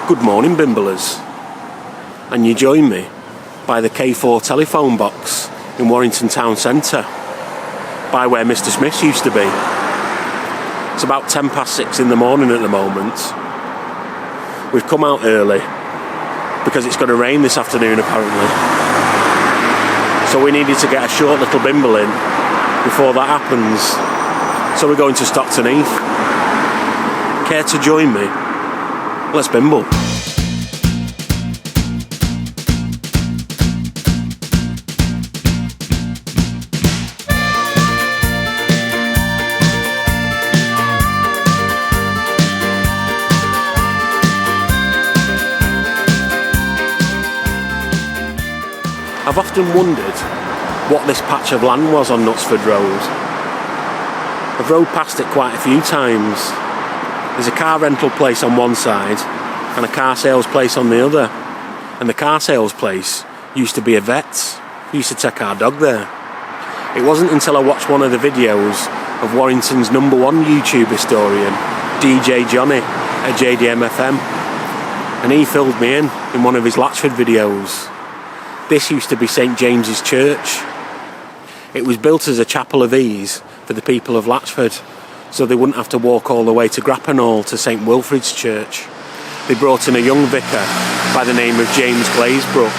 Good morning, Bimblers. And you join me by the K4 telephone box in Warrington Town Centre, by where Mr. Smith's used to be. It's about 6:10 in the morning at the moment. We've come out early because it's going to rain this afternoon apparently. So we needed to get a short little bimble in before that happens. So we're going to Stockton Heath. Care to join me? Let's bimble. I've often wondered what this patch of land was on Knutsford Road. I've rode past it quite a few times. There's a car rental place on one side and a car sales place on the other. And the car sales place used to be a vet's. We used to take our dog there. It wasn't until I watched one of the videos of Warrington's #1 YouTube historian, DJ Johnny, at JDM FM. And he filled me in one of his Latchford videos. This used to be St James's Church. It was built as a chapel of ease for the people of Latchford, so they wouldn't have to walk all the way to Grappenhall to St Wilfrid's Church. They brought in a young vicar by the name of James Glazebrook,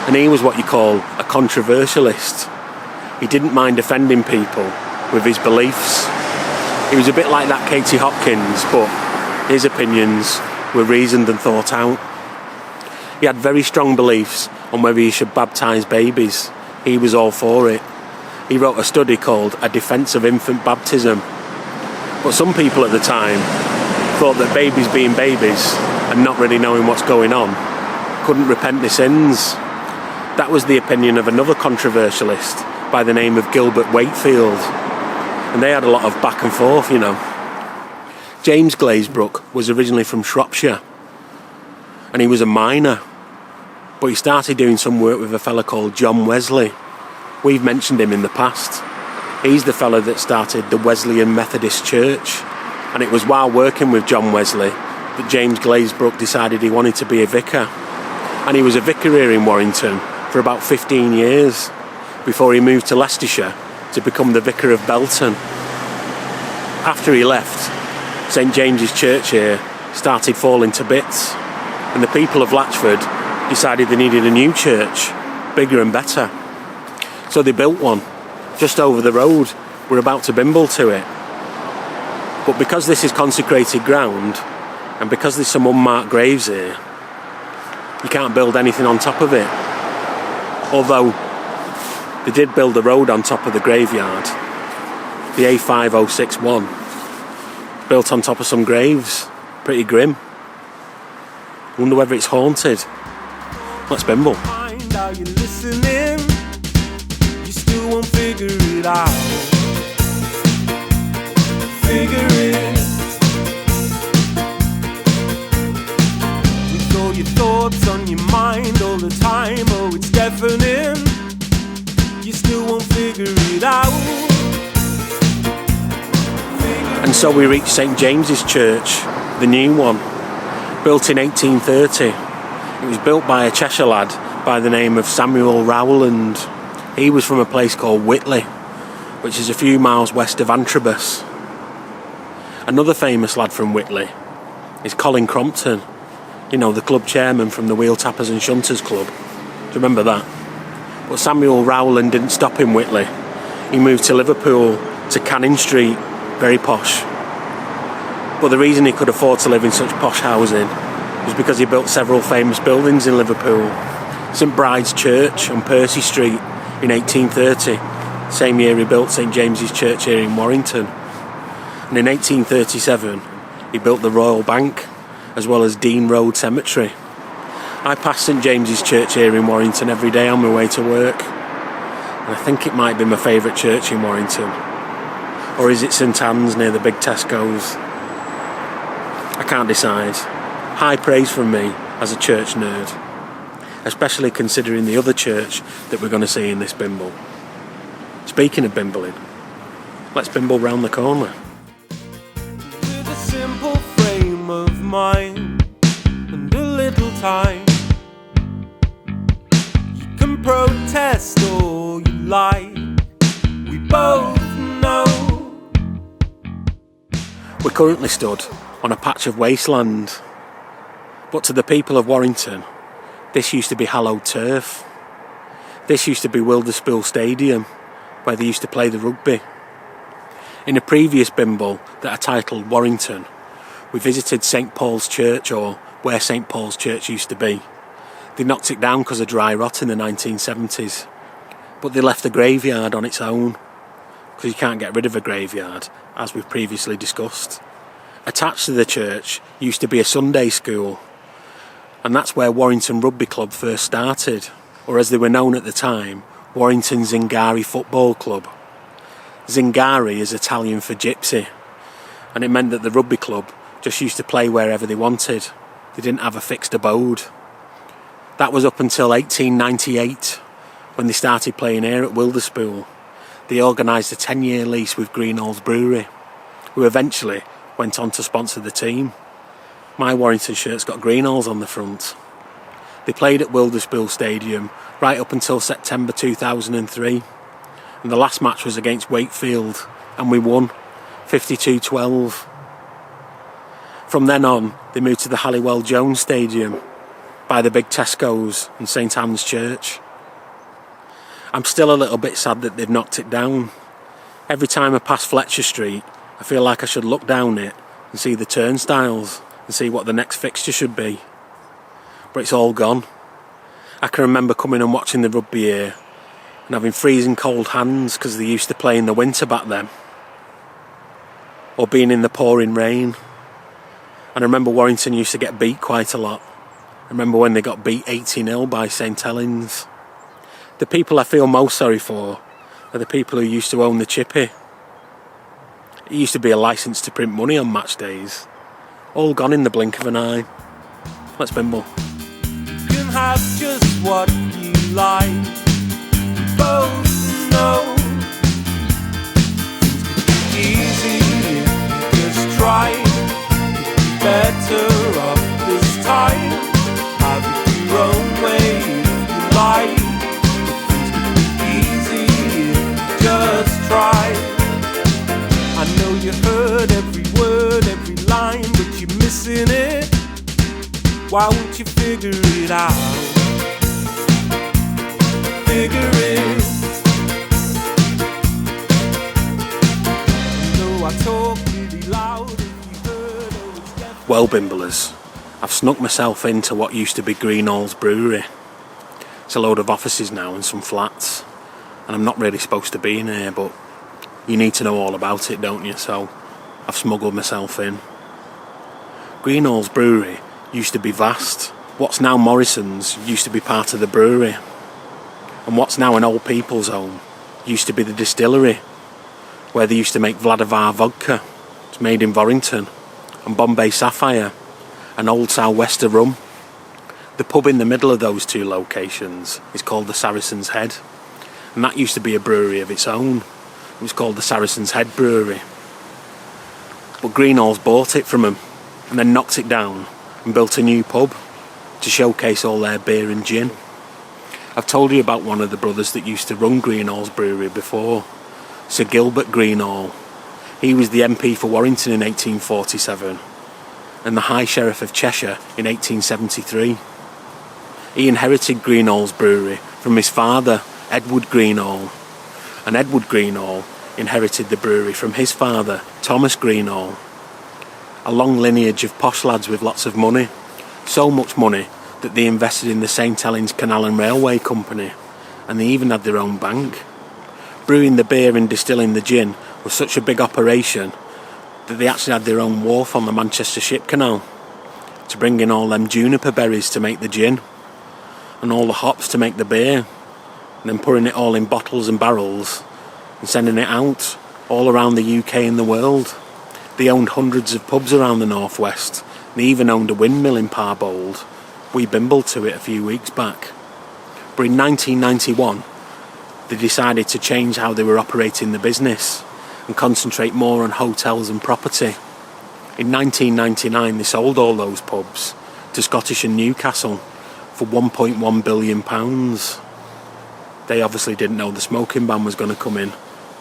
and he was what you call a controversialist. He didn't mind offending people with his beliefs. He was a bit like that Katie Hopkins, but his opinions were reasoned and thought out. He had very strong beliefs on whether you should baptise babies. He was all for it. He wrote a study called A Defence of Infant Baptism. But some people at the time thought that babies being babies and not really knowing what's going on couldn't repent their sins. That was the opinion of another controversialist by the name of Gilbert Wakefield. And they had a lot of back and forth, you know. James Glazebrook was originally from Shropshire, and he was a miner. But he started doing some work with a fella called John Wesley. We've mentioned him in the past. He's the fella that started the Wesleyan Methodist Church. And it was while working with John Wesley that James Glazebrook decided he wanted to be a vicar. And he was a vicar here in Warrington for about 15 years before he moved to Leicestershire to become the vicar of Belton. After he left, St James's Church here started falling to bits, and the people of Latchford decided they needed a new church, bigger and better. So they built one just over the road. We're about to bimble to it. But because this is consecrated ground, and because there's some unmarked graves here, you can't build anything on top of it. Although they did build a road on top of the graveyard, the A5061, built on top of some graves. Pretty grim. Wonder whether it's haunted. Let's bimble. Are you listening? You still won't figure it out. Figure it. With all your thoughts on your mind all the time, oh, it's deafening. You still won't figure it out. And so we reached St James's Church, the new one, built in 1830. It was built by a Cheshire lad by the name of Samuel Rowland. He was from a place called Whitley, which is a few miles west of Antrobus. Another famous lad from Whitley is Colin Crompton, you know, the club chairman from the Wheel Tappers and Shunters Club. Do you remember that? But Samuel Rowland didn't stop in Whitley. He moved to Liverpool, to Canning Street, very posh. But the reason he could afford to live in such posh housing was because he built several famous buildings in Liverpool. St Bride's Church on Percy Street in 1830. Same year he built St James's Church here in Warrington. And in 1837 he built the Royal Bank, as well as Dean Road Cemetery. I pass St James's Church here in Warrington every day on my way to work. And I think it might be my favourite church in Warrington. Or is it St Anne's near the big Tesco's? I can't decide. High praise from me as a church nerd, especially considering the other church that we're going to see in this bimble. Speaking of bimbling, let's bimble round the corner. With a simple frame of mind, time. You can protest all you like, we both know. We're currently stood on a patch of wasteland, but to the people of Warrington, this used to be hallowed turf. This used to be Wilderspool Stadium, where they used to play the rugby. In a previous Bimble that I titled Warrington, we visited St Paul's Church, or where St Paul's Church used to be. They knocked it down because of dry rot in the 1970s, but they left the graveyard on its own, because you can't get rid of a graveyard, as we've previously discussed. Attached to the church used to be a Sunday school, and that's where Warrington Rugby Club first started, or as they were known at the time, Warrington Zingari Football Club. Zingari is Italian for gypsy, and it meant that the rugby club just used to play wherever they wanted. They didn't have a fixed abode. That was up until 1898, when they started playing here at Wilderspool. They organised a 10-year lease with Greenalls Brewery, who eventually went on to sponsor the team. My Warrington shirt's got Greenalls on the front. They played at Wilderspool Stadium right up until September 2003, and the last match was against Wakefield, and we won 52-12. From then on, they moved to the Halliwell Jones Stadium by the big Tesco's and St Anne's Church. I'm still a little bit sad that they've knocked it down. Every time I pass Fletcher Street, I feel like I should look down it and see the turnstiles and see what the next fixture should be. But it's all gone. I can remember coming and watching the rugby here and having freezing cold hands because they used to play in the winter back then, or being in the pouring rain. And I remember Warrington used to get beat quite a lot. I remember when they got beat 80-0 by St Helens. The people I feel most sorry for are the people who used to own the chippy. It used to be a licence to print money on match days. All gone in the blink of an eye. Let's Bimble. You can have just what you like, we both know. Things could be easy if you just try. You'd be better off this time. Have it your own way if you like. Things could be easy if you just try. I know you heard every word, every line, but you're missing it. Why won't you figure it out? Figure it. Though I talk really loud, if you heard, oh, it's definitely... Well, Bimblers, I've snuck myself into what used to be Greenalls Brewery. It's a load of offices now and some flats, and I'm not really supposed to be in here, but you need to know all about it, don't you? So I've smuggled myself in. Greenalls Brewery used to be vast. What's now Morrison's used to be part of the brewery, and what's now an old people's home used to be the distillery, where they used to make Vladivar vodka. It's made in Warrington, and Bombay Sapphire, and old Sou'wester rum. The pub in the middle of those two locations is called the Saracen's Head, and that used to be a brewery of its own. It was called the Saracen's Head Brewery, but Greenalls bought it from them and then knocked it down and built a new pub to showcase all their beer and gin. I've told you about one of the brothers that used to run Greenalls Brewery before, Sir Gilbert Greenall. He was the MP for Warrington in 1847 and the High Sheriff of Cheshire in 1873. He inherited Greenalls Brewery from his father, Edward Greenall, and Edward Greenall inherited the brewery from his father, Thomas Greenall. A long lineage of posh lads with lots of money. So much money that they invested in the St Helens Canal and Railway Company, and they even had their own bank. Brewing the beer and distilling the gin was such a big operation that they actually had their own wharf on the Manchester Ship Canal to bring in all them juniper berries to make the gin, and all the hops to make the beer, and then pouring it all in bottles and barrels and sending it out all around the UK and the world. They owned hundreds of pubs around the northwest. They even owned a windmill in Parbold. We bimbled to it a few weeks back. But in 1991, they decided to change how they were operating the business and concentrate more on hotels and property. In 1999, they sold all those pubs to Scottish and Newcastle for £1.1 billion. They obviously didn't know the smoking ban was going to come in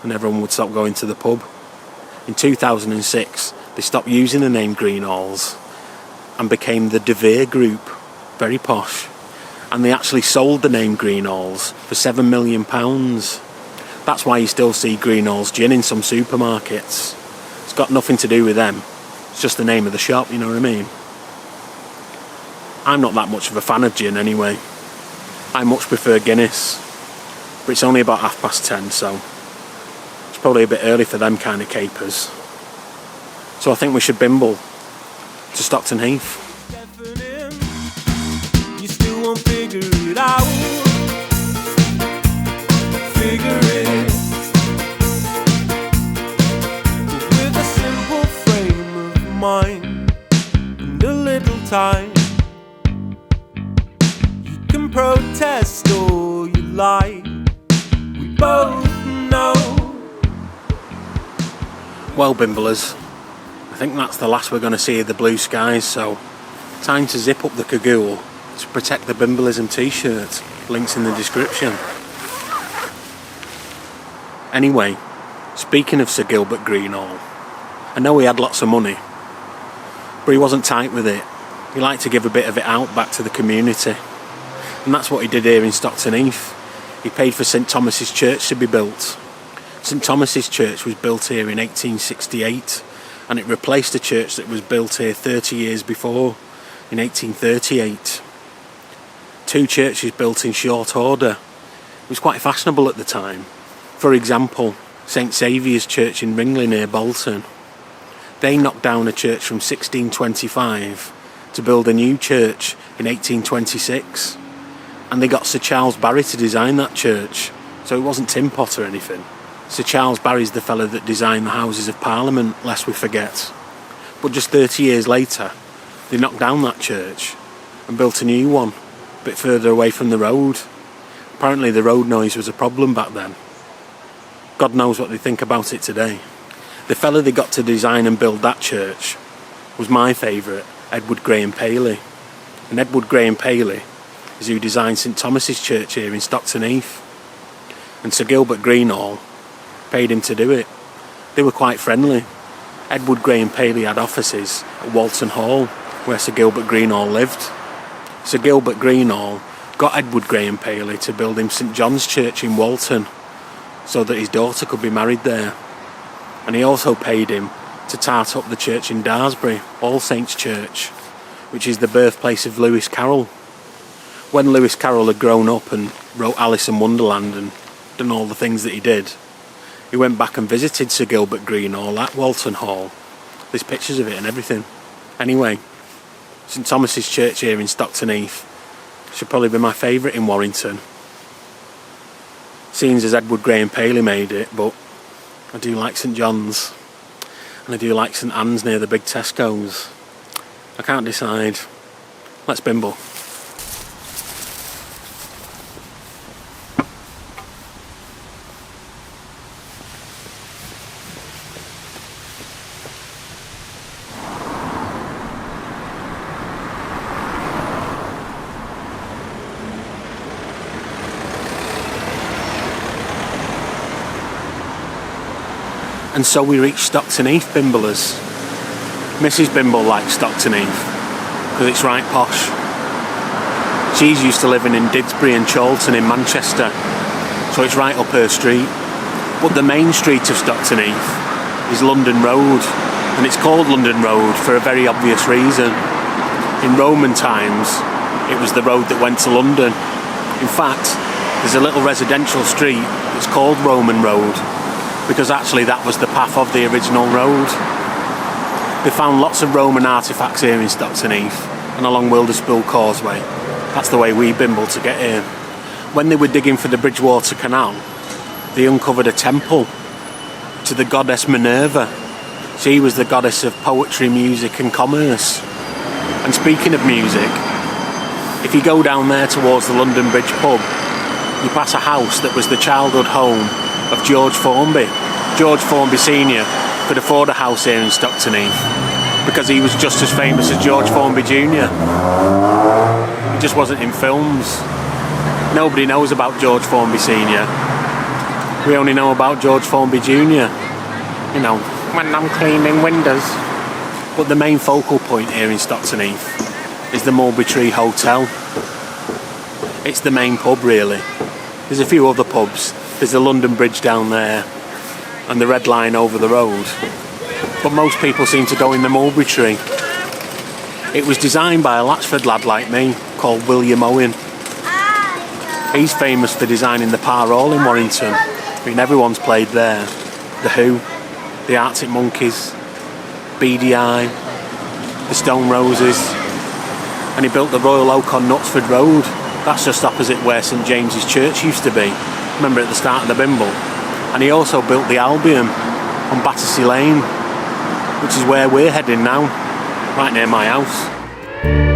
and everyone would stop going to the pub. In 2006, they stopped using the name Greenalls and became the De Vere Group, very posh. And they actually sold the name Greenalls for £7 million. That's why you still see Greenalls gin in some supermarkets. It's got nothing to do with them. It's just the name of the shop, you know what I mean? I'm not that much of a fan of gin anyway. I much prefer Guinness. But it's only about 10:30, so it's probably a bit early for them kind of capers. So I think we should bimble to Stockton Heath. You still won't figure it out. Figure it. With a simple frame of mind and a little time, you can protest all you like. We both know. Well, Bimblers, I think that's the last we're going to see of the blue skies, so time to zip up the cagoule to protect the Bimblism t-shirt. Links in the description. Anyway, speaking of Sir Gilbert Greenall, I know he had lots of money, but he wasn't tight with it. He liked to give a bit of it out back to the community. And that's what he did here in Stockton Heath. He paid for St Thomas's Church to be built. St Thomas's Church was built here in 1868 and it replaced a church that was built here 30 years before, in 1838. Two churches built in short order. It was quite fashionable at the time. For example, St Saviour's Church in Ringley near Bolton. They knocked down a church from 1625 to build a new church in 1826. And they got Sir Charles Barry to design that church, so it wasn't Tim Pot or anything. Sir Charles Barry's the fellow that designed the Houses of Parliament, lest we forget. But just 30 years later, they knocked down that church and built a new one, a bit further away from the road. Apparently the road noise was a problem back then. God knows what they think about it today. The fellow they got to design and build that church was my favourite, Edward Graham Paley. And Edward Graham Paley is who designed St Thomas's Church here in Stockton Heath. And Sir Gilbert Greenall paid him to do it. They were quite friendly. Edward Graham Paley had offices at Walton Hall, where Sir Gilbert Greenall lived. Sir Gilbert Greenall got Edward Graham Paley to build him St John's Church in Walton, so that his daughter could be married there. And he also paid him to tart up the church in Daresbury, All Saints Church, which is the birthplace of Lewis Carroll. When Lewis Carroll had grown up and wrote Alice in Wonderland and done all the things that he did, he went back and visited Sir Gilbert Greenall at Walton Hall. There's pictures of it and everything. Anyway, St Thomas's Church here in Stockton Heath should probably be my favourite in Warrington. Seems as Edward Graham Paley made it, but I do like St John's. And I do like St Anne's near the big Tesco's. I can't decide. Let's bimble. And so we reached Stockton Heath, Bimblers. Mrs Bimble likes Stockton Heath because it's right posh. She's used to living in Didsbury and Chorlton in Manchester, so it's right up her street. But the main street of Stockton Heath is London Road, and it's called London Road for a very obvious reason. In Roman times, it was the road that went to London. In fact, there's a little residential street that's called Roman Road, because actually that was the path of the original road. They found lots of Roman artefacts here in Stockton Heath and along Wilderspool Causeway. That's the way we bimbled to get here. When they were digging for the Bridgewater Canal, they uncovered a temple to the goddess Minerva. She was the goddess of poetry, music and commerce. And speaking of music, if you go down there towards the London Bridge pub, you pass a house that was the childhood home of George Formby. George Formby Senior could afford a house here in Stockton Heath. because he was just as famous as George Formby Jr. He just wasn't in films. Nobody knows about George Formby Sr. We only know about George Formby Jr. You know, when I'm cleaning windows. But the main focal point here in Stockton Heath is the Mulberry Tree Hotel. It's the main pub, really. There's a few other pubs. There's the London Bridge down there and the Red Line over the road. But most people seem to go in the Mulberry Tree. It was designed by a Latchford lad like me called William Owen. He's famous for designing the Par Hall in Warrington. I mean, everyone's played there. The Who, the Arctic Monkeys, BDI, the Stone Roses, and he built the Royal Oak on Knutsford Road. That's just opposite where St James's Church used to be. Remember at the start of the Bimble? And he also built the Albion on Battersea Lane, which is where we're heading now, right near my house.